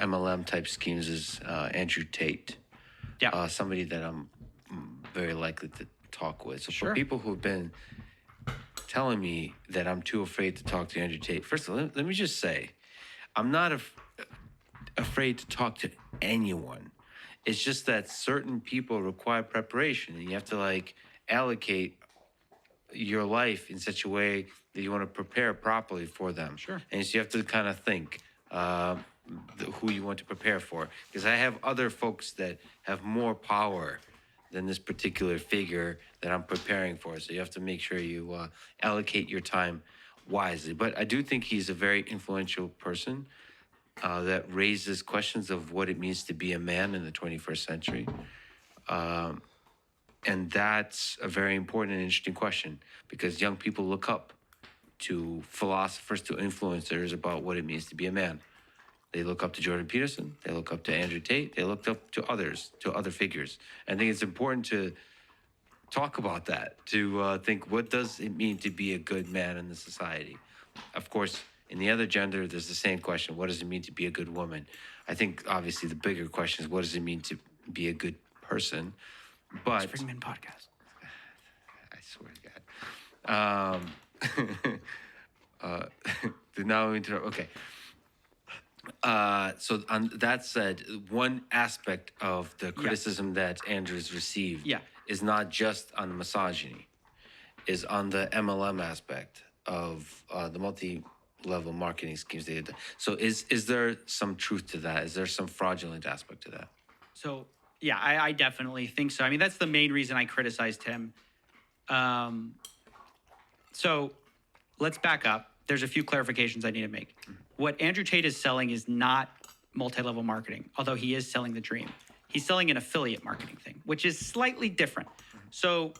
MLM type schemes is Andrew Tate. Yeah. Somebody that I'm very likely to talk with. So Sure. for people who've been telling me that I'm too afraid to talk to Andrew Tate, first of all, let me just say, I'm not afraid to talk to anyone. It's just that certain people require preparation, and you have to like allocate your life in such a way that you want to prepare properly for them. Sure. And so you have to kind of think who you want to prepare for. Because I have other folks that have more power than this particular figure that I'm preparing for. So you have to make sure you allocate your time wisely. But I do think he's a very influential person that raises questions of what it means to be a man in the 21st century. And that's a very important and interesting question because young people look up to philosophers, to influencers about what it means to be a man. They look up to Jordan Peterson. They look up to Andrew Tate. They look up to others, to other figures. I think it's important to talk about that, to think, what does it mean to be a good man in the society? Of course, in the other gender, there's the same question. What does it mean to be a good woman? I think, obviously, the bigger question is, what does it mean to be a good person? But Spring Men podcast. I swear to God. Did not interrupt. Okay. So on that said, one aspect of the criticism that Andrew's received is not just on the misogyny, is on the MLM aspect of the multi-level marketing schemes they did. So is there some truth to that? Is there some fraudulent aspect to that? So yeah, I definitely think so. I mean, that's the main reason I criticized him. So let's back up. There's a few clarifications I need to make. What Andrew Tate is selling is not multi-level marketing, although he is selling the dream. He's selling an affiliate marketing thing, which is slightly different. So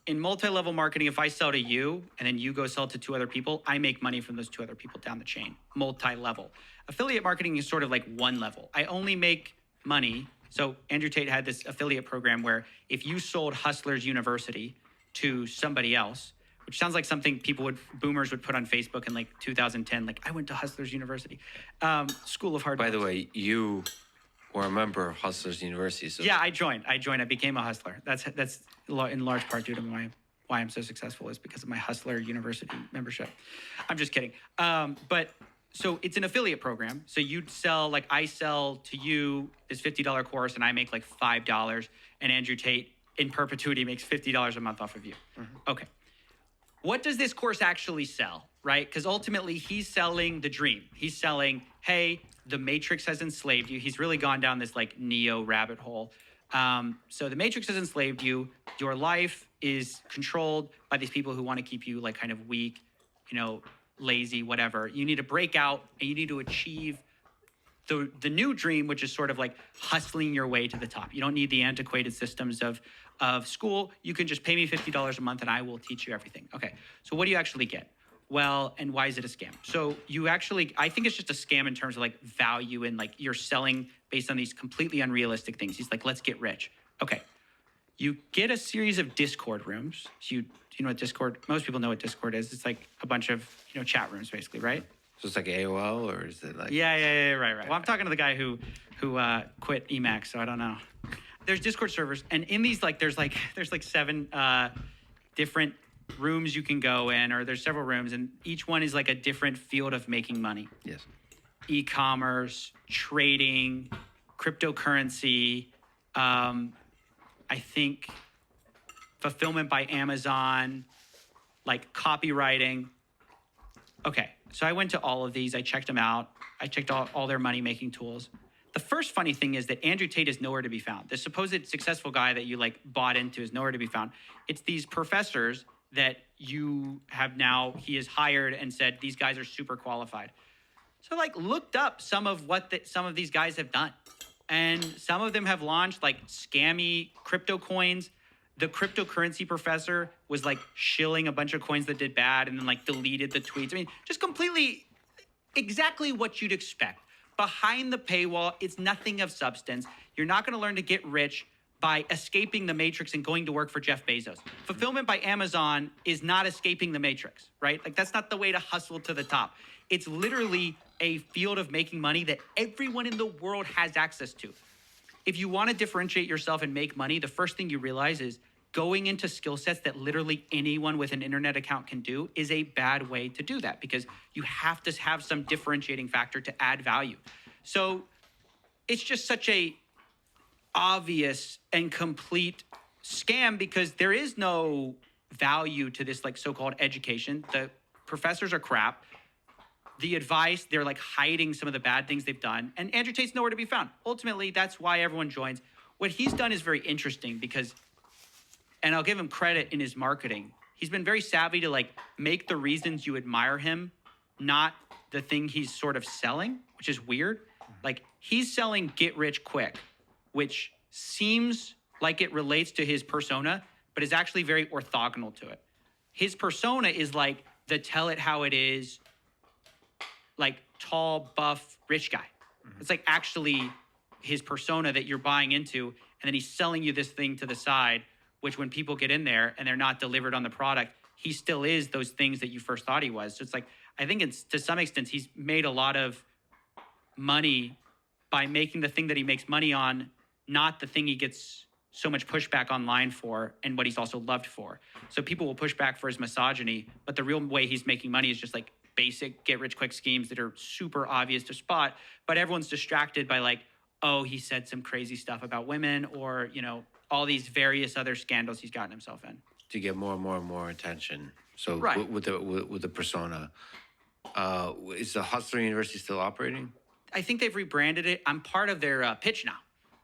in multi-level marketing, if I sell to you and then you go sell to two other people, I make money from those two other people down the chain, multi-level. Affiliate marketing is sort of like one level. I only make money. So Andrew Tate had this affiliate program where if you sold Hustlers University to somebody else, which sounds like something boomers would put on Facebook in like 2010, like I went to Hustlers University, School of Hard Knocks. By the way, you were a member of Hustlers University. So yeah, I joined. I became a hustler. That's in large part due to why I'm so successful is because of my Hustler University membership. I'm just kidding. But so it's an affiliate program. So you'd sell, like I sell to you this $50 course and I make like $5, and Andrew Tate in perpetuity makes $50 a month off of you. Mm-hmm. Okay. What does this course actually sell, right? Because ultimately he's selling the dream. He's selling, hey, the Matrix has enslaved you. He's really gone down this like Neo rabbit hole. So the Matrix has enslaved you. Your life is controlled by these people who want to keep you like kind of weak, lazy, whatever. You need to break out and you need to achieve the new dream, which is sort of like hustling your way to the top. You don't need the antiquated systems of school. You can just pay me $50 a month and I will teach you everything. Okay, so what do you actually get? Well, and why is it a scam? So I think it's just a scam in terms of like value and like you're selling based on these completely unrealistic things. He's like, let's get rich. Okay, you get a series of Discord rooms. So you know what Discord, most people know what Discord is. It's like a bunch of, chat rooms basically, right? So it's like AOL, or is it like? Yeah, right. Well, I'm talking to the guy who quit Emacs, so I don't know. There's Discord servers, and in these there's 7 different rooms you can go in, or there's several rooms, and each one is like a different field of making money. Yes. E-commerce, trading, cryptocurrency, I think fulfillment by Amazon, like copywriting. Okay, so I went to all of these. I checked them out. I checked all their money-making tools. The first funny thing is that Andrew Tate is nowhere to be found. The supposed successful guy that you bought into is nowhere to be found. It's these professors that you have now, he has hired and said, these guys are super qualified. So looked up some of what some of these guys have done. And some of them have launched scammy crypto coins. The cryptocurrency professor was shilling a bunch of coins that did bad and then deleted the tweets. I mean, just completely exactly what you'd expect. Behind the paywall, it's nothing of substance. You're not going to learn to get rich by escaping the Matrix and going to work for Jeff Bezos. Fulfillment by Amazon is not escaping the Matrix, right? That's not the way to hustle to the top. It's literally a field of making money that everyone in the world has access to. If you want to differentiate yourself and make money, the first thing you realize is going into skill sets that literally anyone with an internet account can do is a bad way to do that, because you have to have some differentiating factor to add value. So it's just such a obvious and complete scam, because there is no value to this like so-called education. The professors are crap. The advice, they're like hiding some of the bad things they've done. And Andrew Tate's nowhere to be found. Ultimately, that's why everyone joins. What he's done is very interesting because, and I'll give him credit in his marketing, he's been very savvy to like make the reasons you admire him not the thing he's sort of selling, which is weird. Like he's selling get rich quick, which seems like it relates to his persona, but is actually very orthogonal to it. His persona is like the tell it how it is, like tall, buff, rich guy. It's like actually his persona that you're buying into, and then he's selling you this thing to the side, which when people get in there and they're not delivered on the product, he still is those things that you first thought he was. So it's like, I think it's to some extent, he's made a lot of money by making the thing that he makes money on, not the thing he gets so much pushback online for and what he's also loved for. So people will push back for his misogyny, but the real way he's making money is just like basic get rich quick schemes that are super obvious to spot, but everyone's distracted by like, oh, he said some crazy stuff about women, or, you know, all these various other scandals he's gotten himself in. To get more and more and more attention. So Right. with the persona, is the Hustler University still operating? I think they've rebranded it. I'm part of their pitch now.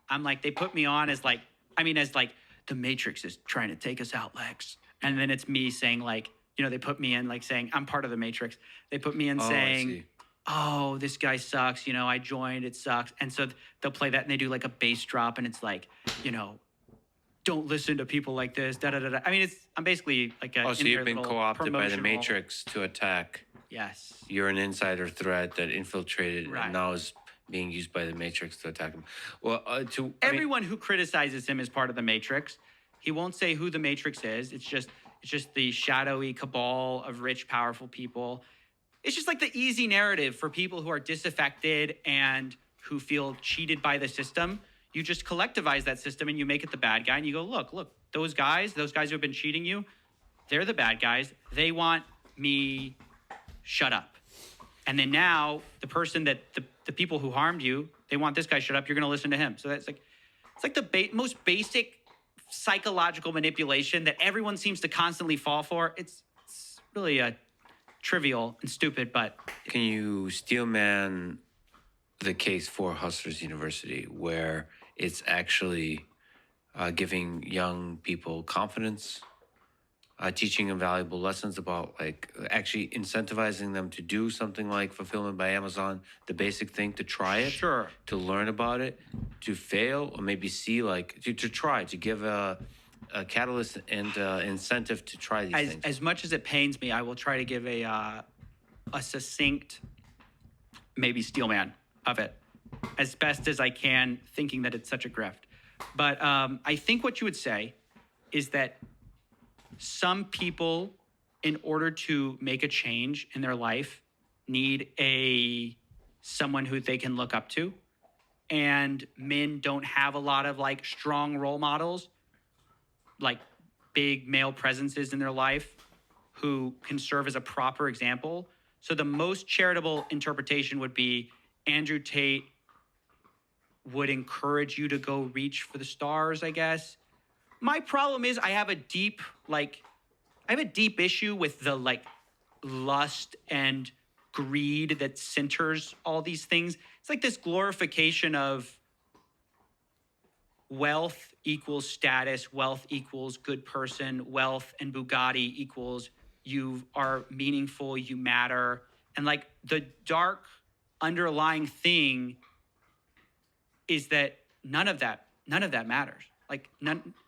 I'm like, they put me on as like, as like the Matrix is trying to take us out, Lex. And then it's me saying like, you know, they put me in like saying, I'm part of the Matrix. They put me in saying, oh, this guy sucks. You know, I joined, it sucks. And so they'll play that and they do like a bass drop and it's like, you know, don't listen to people like this, da da da da. I'm basically like a. Oh, so you've been co-opted by the promotional- Matrix to attack. Yes. You're an insider threat that infiltrated Right. and now is being used by the Matrix to attack him. Well, Everyone who criticizes him is part of the Matrix. He won't say who the Matrix is. It's just the shadowy cabal of rich, powerful people. It's just like the easy narrative for people who are disaffected and who feel cheated by the system. You just collectivize that system and you make it the bad guy and you go, look, those guys who have been cheating you, they're the bad guys. They want me shut up. And then now the person that the people who harmed you, they want this guy shut up. You're going to listen to him. So that's like, it's like the most basic psychological manipulation that everyone seems to constantly fall for. It's really trivial and stupid, but. can you steelman the case for Hustlers University where it's actually giving young people confidence, teaching them valuable lessons about like actually incentivizing them to do something like Fulfillment by Amazon, the basic thing, to try it, Sure. to learn about it, to fail, or maybe see like to try, to give a catalyst and incentive to try these things. As much as it pains me, I will try to give a succinct, maybe steelman of it as best as I can, thinking that it's such a grift. But I think what you would say is that some people, in order to make a change in their life, need someone who they can look up to. And men don't have a lot of like strong role models, like big male presences in their life who can serve as a proper example. So the most charitable interpretation would be Andrew Tate would encourage you to go reach for the stars, I guess. My problem is I have a deep issue with the like lust and greed that centers all these things. It's like this glorification of wealth equals status, wealth equals good person, wealth and Bugatti equals you are meaningful, you matter. And like the dark underlying thing is that none of that matters. Like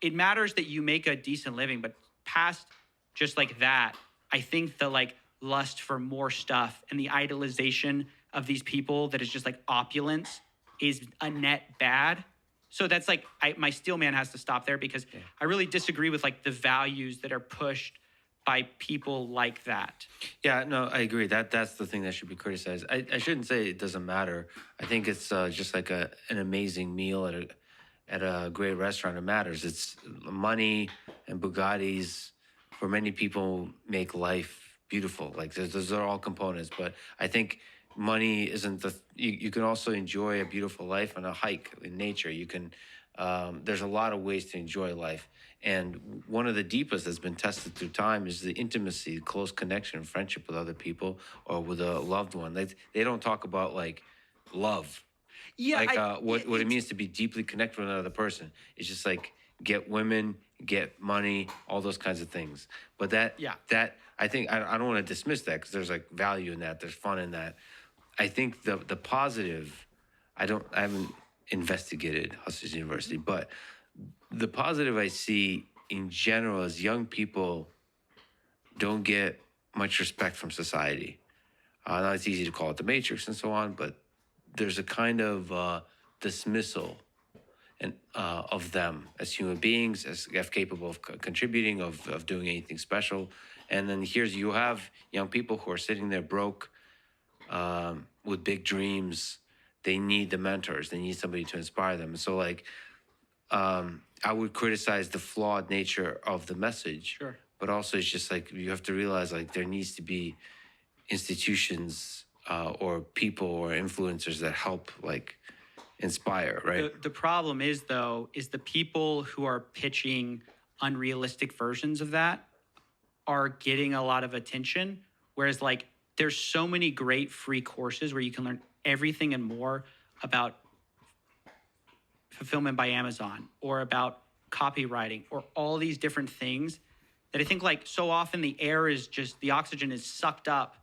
it matters that you make a decent living, but past just like that, I think the like lust for more stuff and the idolization of these people that is just like opulence is a net bad. So that's like my steel man has to stop there because I really disagree with like the values that are pushed by people like that. Yeah, no, I agree. That's the thing that should be criticized. I shouldn't say it doesn't matter. I think it's just like an amazing meal at a great restaurant. It matters. It's money and Bugattis for many people make life beautiful. Like those are all components. But I think money isn't you can also enjoy a beautiful life on a hike in nature. You can there's a lot of ways to enjoy life. And one of the deepest that's been tested through time is the intimacy, close connection, friendship with other people or with a loved one. They don't talk about like love, Yeah, like what it means to be deeply connected with another person. It's just like get women, get money, all those kinds of things. But that I think I don't want to dismiss that because there's like value in that, there's fun in that. I think the positive, I haven't investigated Hustlers University, but the positive I see in general is young people don't get much respect from society. Now it's easy to call it the matrix and so on, but there's a kind of dismissal and of them as human beings, as capable of contributing, of doing anything special. And then you have young people who are sitting there broke with big dreams. They need the mentors. They need somebody to inspire them. And so, like, I would criticize the flawed nature of the message. Sure. But also, it's just like you have to realize, like, there needs to be institutions or people or influencers that help, like, inspire, right? The problem is, though, is the people who are pitching unrealistic versions of that are getting a lot of attention. Whereas, like, there's so many great free courses where you can learn everything and more about fulfillment by Amazon or about copywriting or all these different things that I think, like, so often the air is just, the oxygen is sucked up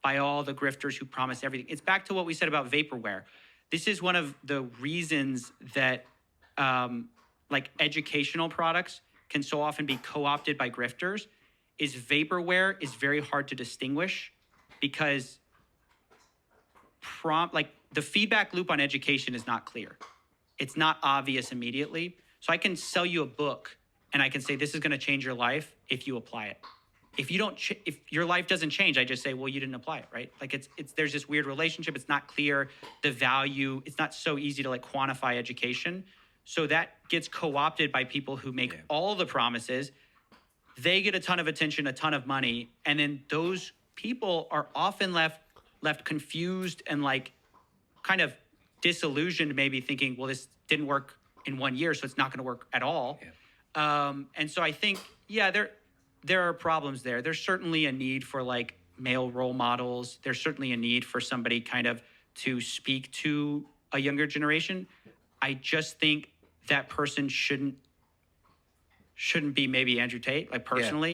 by all the grifters who promise everything. It's back to what we said about vaporware. This is one of the reasons that like educational products can so often be co-opted by grifters is vaporware is very hard to distinguish because like the feedback loop on education is not clear. It's not obvious immediately. So I can sell you a book and I can say, this is going to change your life if you apply it. If you don't, if your life doesn't change, I just say, well, you didn't apply it, right? Like there's this weird relationship. It's not clear the value. It's not so easy to like quantify education. So that gets co-opted by people who make all the promises. They get a ton of attention, a ton of money. And then those people are often left confused and like kind of disillusioned, maybe thinking, well, this didn't work in 1 year, so it's not going to work at all. Yeah. And so I think, there are problems there. There's certainly a need for like male role models. There's certainly a need for somebody kind of to speak to a younger generation. I just think that person shouldn't be maybe Andrew Tate, like personally.